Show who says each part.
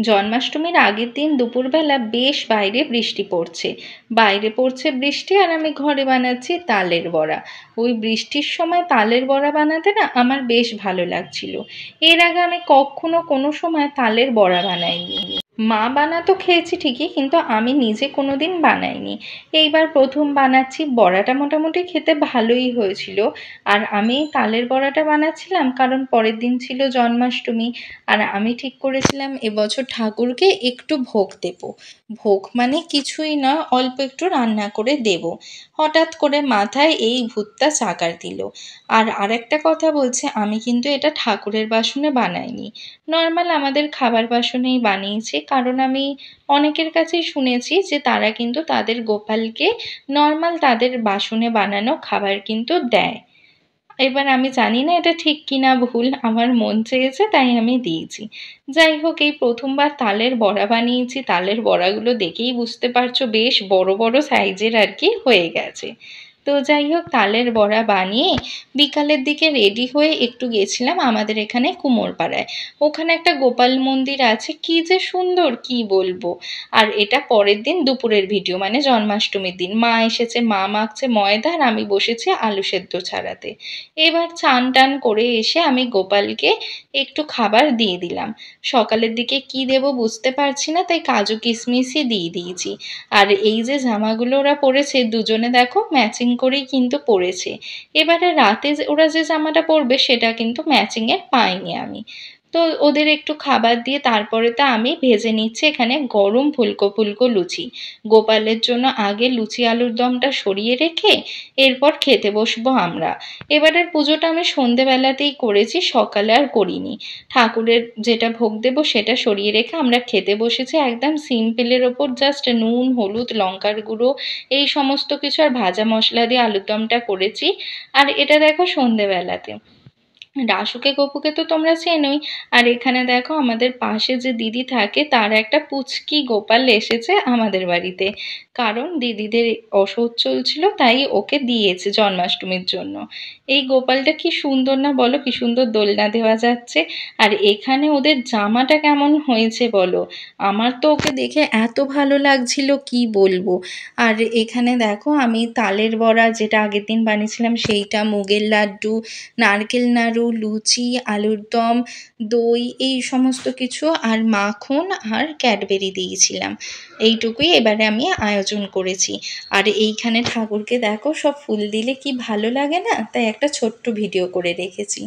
Speaker 1: জন্মাষ্টমীর আগের দিন দুপুরবেলা বেশ বাইরে বৃষ্টি পড়ছে। বাইরে পড়ছে বৃষ্টি আর আমি ঘরে বানাচ্ছি তালের বড়া। ওই বৃষ্টির সময় তালের বড়া বানাতে না আমার বেশ ভালো লাগছিল। এর আগে আমি কখনো কোনো সময় তালের বড়া বানাইনি। মা বানাতো খেয়েছি ঠিকই, কিন্তু আমি নিজে কোনোদিন বানাইনি। এইবার প্রথম বানাচ্ছি। বড়াটা মোটামুটি খেতে ভালোই হয়েছিল। আর আমি তালের বড়াটা বানাচ্ছিলাম কারণ পরের দিন ছিল জন্মাষ্টমী। আর আমি ঠিক করেছিলাম এবছর ঠাকুরকে একটু ভোগ দেব। ভোগ মানে কিছুই না, অল্প একটু রান্না করে দেব। হঠাৎ করে মাথায় এই ভূতটা চাকার দিল। আর আরেকটা কথা বলছে, আমি কিন্তু এটা ঠাকুরের বাসনে বানাইনি, নর্মাল আমাদের খাবার বাসনেই বানিয়েছি। কারণ আমি অনেকের কাছেই শুনেছি যে তারা কিন্তু তাদের গোপালকে নর্মাল তাদের বাসনে বানানো খাবার কিন্তু দেয়। এবার আমি জানি না এটা ঠিক কিনা ভুল, আমার মন চেয়েছে তাই আমি দিয়েছি। যাই হোক, এই প্রথমবার তালের বড়া বানিয়েছি। তালের বড়াগুলো দেখেই বুঝতে পারছো বেশ বড় বড় সাইজের আর কি হয়ে গেছে। তো যাই হোক, তালের বড়া বানিয়ে বিকালের দিকে রেডি হয়ে একটু গেছিলাম আমাদের এখানে কুমোরপাড়ায়। ওখানে একটা গোপাল মন্দির আছে, কি যে সুন্দর কি বলবো। আর এটা পরের দিন দুপুরের ভিডিও, মানে জন্মাষ্টমীর দিন। মা এসেছে, মা মাখছে ময়দা আর আমি বসেছি আলু সেদ্ধ ছাড়াতে। এবার চান টান করে এসে আমি গোপালকে একটু খাবার দিয়ে দিলাম। সকালের দিকে কি দেব বুঝতে পারছি না, তাই কাজু কিশমিশই দিয়ে দিয়েছি। আর এই যে জামাগুলো ওরা পরেছে দুজনে দেখো ম্যাচিং করেই কিন্তু পরেছে। এবারে রাতে ওরা যে জামাটা পরবে সেটা কিন্তু ম্যাচিংয়ের পাইনি আমি। তো ওদের একটু খাবার দিয়ে তারপরে তো আমি ভেজে নিচ্ছি এখানে গরম ফুলকো ফুলকো লুচি। গোপালের জন্য আগে লুচি আলুর দমটা সরিয়ে রেখে এরপর খেতে বসবো আমরা। এবারের পুজোটা আমি সন্ধেবেলাতেই করেছি, সকালে আর করিনি। ঠাকুরের যেটা ভোগ দেবো সেটা সরিয়ে রেখে আমরা খেতে বসেছি একদম সিম্পলের ওপর, জাস্ট নুন হলুদ লঙ্কার গুঁড়ো এই সমস্ত কিছু আর ভাজা মশলা দিয়ে আলুর দমটা করেছি। আর এটা দেখো সন্ধেবেলাতে। রাসুকে গপুকে তো তোমরা চেনোই। আর এখানে দেখো আমাদের পাশে যে দিদি থাকে তার একটা পুচকি গোপাল এসেছে আমাদের বাড়িতে। কারণ দিদিদের অসৌচ চলছিল তাই ওকে দিয়েছে জন্মাষ্টমীর জন্য। এই গোপালটা কি সুন্দর না বলো, কি সুন্দর দোলনা দেওয়া যাচ্ছে। আর এখানে ওদের জামাটা কেমন হয়েছে বলো, আমার তো ওকে দেখে এত ভালো লাগছিল কি বলবো। আর এখানে দেখো আমি তালের বড়া যেটা আগের দিন বানিয়েছিলাম সেইটা, মুগের লাড্ডু, নারকেল নাড়ু, লুচি, আলুর দম, দই এই সমস্ত কিছু আর মাখন আর ক্যাডবেরি দিয়েছিলাম। এইটুকুই এবারে আমি আয়োজন করেছি। আর এইখানে ঠাকুরকে দেখো সব ফুল দিলে কি ভালো লাগে না, তাই একটা ছোট্ট ভিডিও করে রেখেছি।